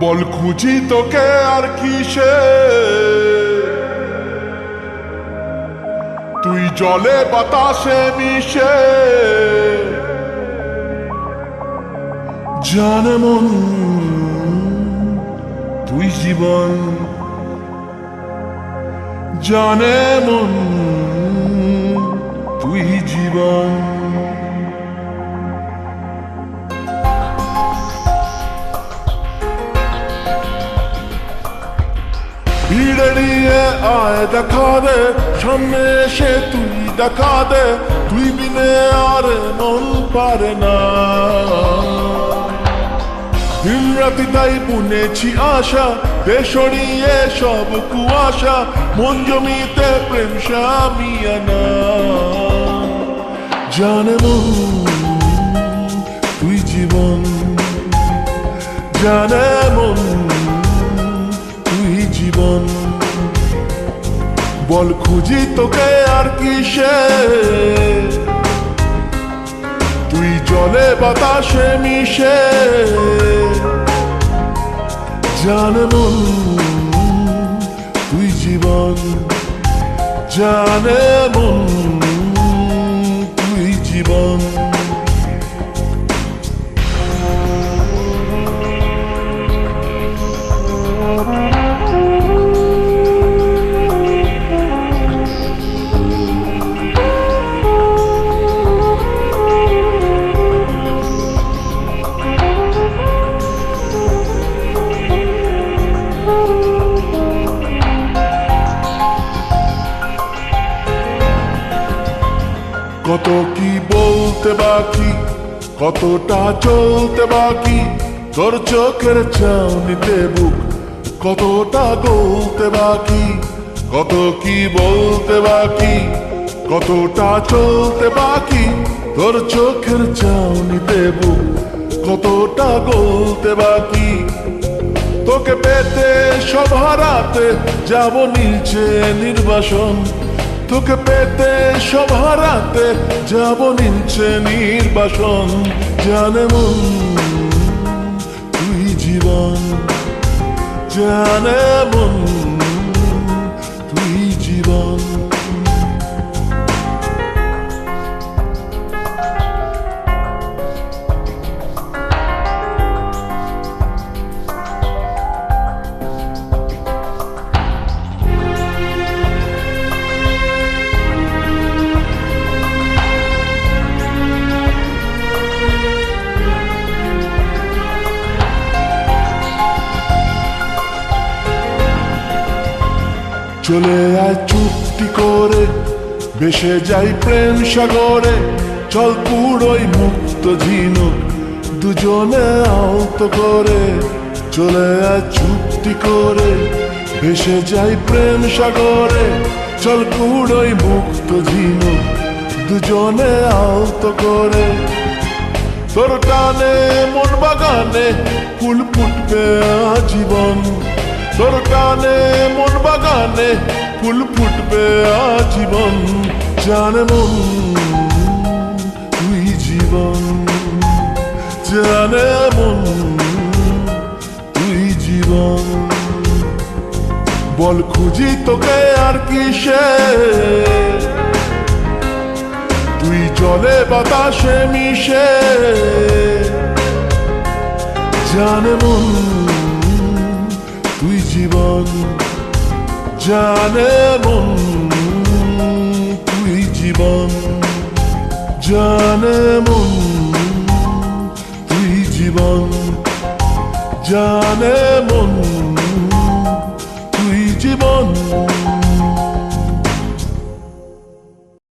বল খুঁজি তোকে আর কিসে, তুই জলে বাতাসে মিশে। জানে মন তুই জীবন, জানে মন তুই জীবন। ভিড়ে নিয়ে আয় দেখা দে, সামনে এসে তুই দেখা দে, তুই বিনে আর মন পারে না। দিন রাতি তাই বুনেছি আশা, দেশড়িয়ে সব কুয়াশা, মন জমিতে প্রেম শামিয়ানা। জানে মন তুই জীবন, জানে মন তুই জীবন। বল খুঁজি তোকে আর কিসে, তুই জলে বাতাসে মিশে। জানে মন তুই জীবন, জানে মন তুই জীবন। কত কি বলতে বাকি, কতটা চলতে বাকি, তোর চোখের চাউনিতে বুক কতটা গলতে বাকি। কত কি বলতে বাকি, কতটা চলতে বাকি, তোর চোখের চাউনিতে বুক কতটা গলতে বাকি। তোকে পেতে সব হারাতে যাব নিচে নির্বাসন, তোকে পেতে সব হারাতে যাব নিচে নির্বাসন। জানে মন তুই জীবন, জানে মন তুই জীবন। চলে আয় চুক্তি করে, ভেসে যাই প্রেম সাগরে, চল পুরোই মুক্ত ঝিনুক দুজনে আলতো করে। চলে আয় চুক্তি করে, ভেসে যাই প্রেম সাগরে, চল পুরোই মুক্ত ঝিনুক দুজনে আলতো করে। তোর টানে মন বাগানে ফুল ফুটবে আজীবন, তোর টানে মন বাগানে ফুল ফুটবে আজীবন। জানে মন তুই জীবন, জানে মন তুই জীবন। বল খুঁজি তোকে আর কিসে, তুই জলে বাতাসে মিশে। জানে মন তুই জীবন, জানে মন তুই জীবন, জানে মন তুই জীবন, জানে মন